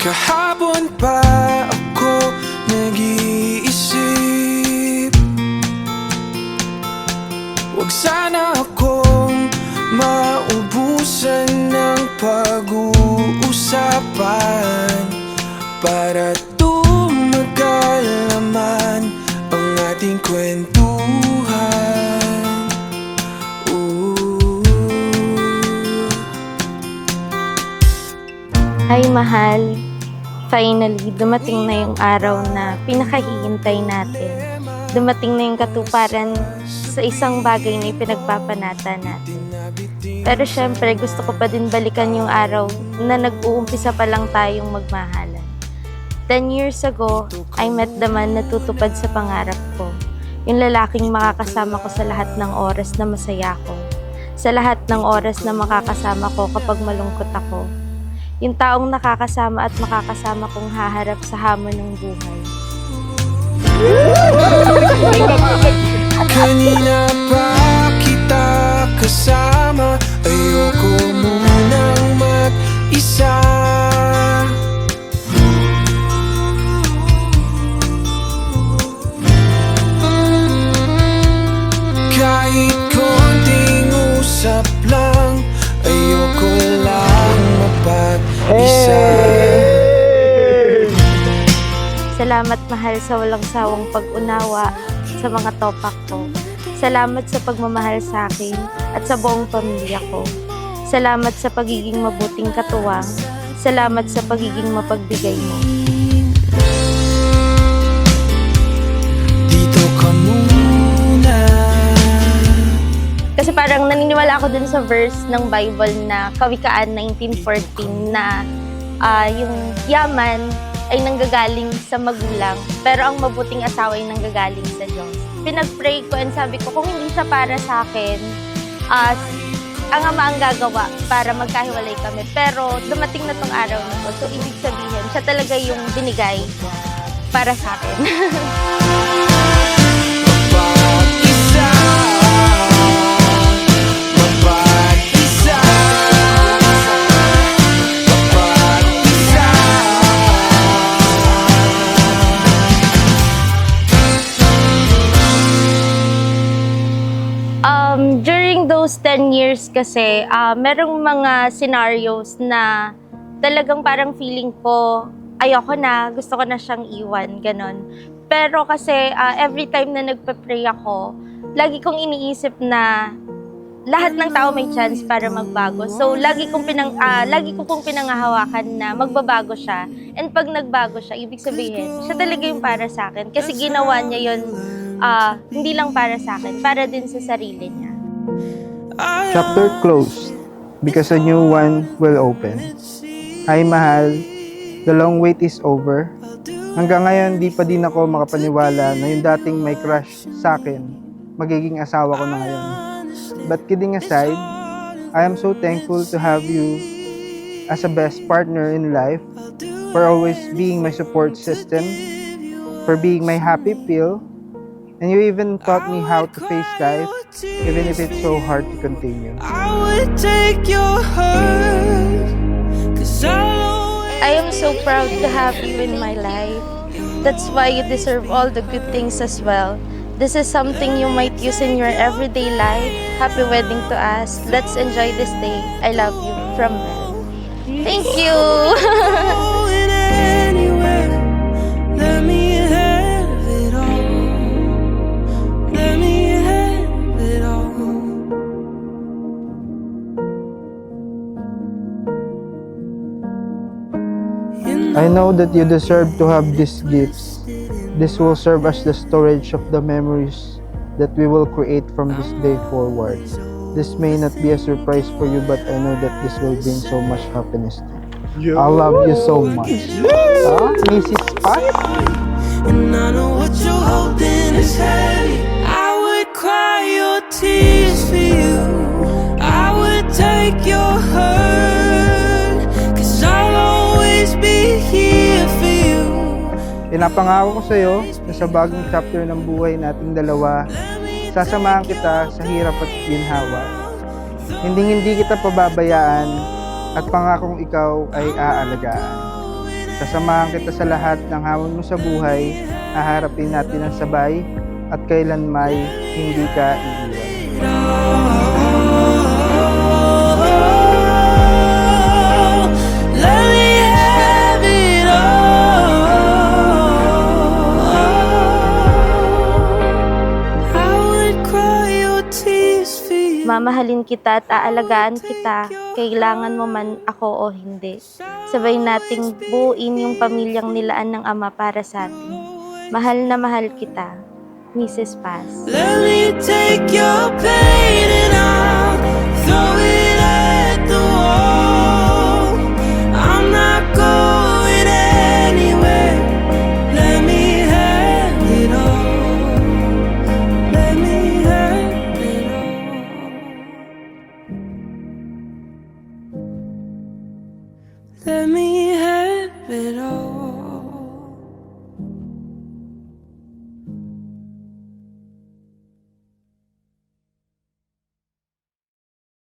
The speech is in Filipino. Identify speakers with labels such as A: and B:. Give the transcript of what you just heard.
A: Kahapon pa ako nag-iisip, huwag sana akong maubusan ng pag-uusapan para tumagal naman ang ating kwentuhan.
B: Hi, mahal. Finally, dumating na yung araw na pinakahihintay natin. Dumating na yung katuparan sa isang bagay na ipinagpapanata natin. Pero syempre, gusto ko pa din balikan yung araw na nag-uumpisa pa lang tayong magmahalan. 10 years ago, I met the man na tutupad sa pangarap ko. Yung lalaking makakasama ko sa lahat ng oras na masaya ko. Sa lahat ng oras na makakasama ko kapag malungkot ako. Yung taong nakakasama at makakasama kong haharap sa hamon ng buhay.
A: Kanina pa kita kasama, ayoko munang mag-isa. Kahit konting usap lang, ayoko lang mapag-isa.
B: Salamat, mahal, sa walang sawang pag-unawa sa mga topak ko. Salamat sa pagmamahal sa akin at sa buong pamilya ko. Salamat sa pagiging mabuting katuwang. Salamat sa pagiging mapagbigay mo.
A: Dito ka muna.
B: Kasi parang naniniwala ako dun sa verse ng Bible na Kawikaan 19:14 na yung yaman ay nanggagaling sa magulang, pero ang mabuting asawa ay nanggagaling sa Diyos. Pinag-pray ko and sabi ko, kung hindi siya para sa akin, ang ama ang gagawa para magkahiwalay kami. Pero dumating na tong araw na to, so ibig sabihin, siya talaga yung binigay para sa akin. During those 10 years kasi, merong mga scenarios na talagang parang feeling ko, ayoko na, gusto ko na siyang iwan, ganon. Pero kasi every time na nagpe-pray ako, lagi kong iniisip na lahat ng tao may chance para magbago. So lagi ko pong pinangahawakan na magbabago siya. And pag nagbago siya, ibig sabihin, siya talaga yung para sa akin. Kasi ginawa niya yun, hindi lang para sa akin, para din sa sarili niya.
C: Chapter closed because a new one will open. Hi, mahal. The long wait is over. Hanggang ngayon, di pa din ako makapaniwala na yung dating may crush sa akin, magiging asawa ko na ngayon. But kidding aside, I am so thankful to have you as a best partner in life, for always being my support system, for being my happy pill, and you even taught me how to face life, even if it's so hard to continue.
B: I am so proud to have you in my life. That's why you deserve all the good things as well. This is something you might use in your everyday life. Happy wedding to us. Let's enjoy this day. I love you. From Mel. Thank you!
C: I know that you deserve to have these gifts. This will serve as the storage of the memories that we will create from this day forward. This may not be a surprise for you, but I know that this will bring so much happiness to you. I love you so much. Mrs. Pat?
A: And I know what you're holding is heavy. I would cry your tears for you. I would take your hurt, 'cause I'll always be here for you.
C: Pinapangako ko sa iyo na sa bagong chapter ng buhay nating dalawa, sasamahan kita sa hirap at ginhawa. Hindi kita pababayaan at pangakong ikaw ay aalagaan. Sasamahan kita sa lahat ng hamon mo sa buhay, haharapin natin ang sabay, at kailanmay hindi ka iiwan.
A: Let me have it all. I would cry your tears for you.
B: Mamahalin kita at aalagaan kita, kailangan mo man ako o hindi. Sabay nating buuin yung pamilyang nilaan ng Ama para sa atin. Mahal na mahal kita, Mrs. Paz.
A: Let me take your pain and I'll throw it at the wall. I'm not going anywhere. Let me have it all. Let me have it all. Let me have it all.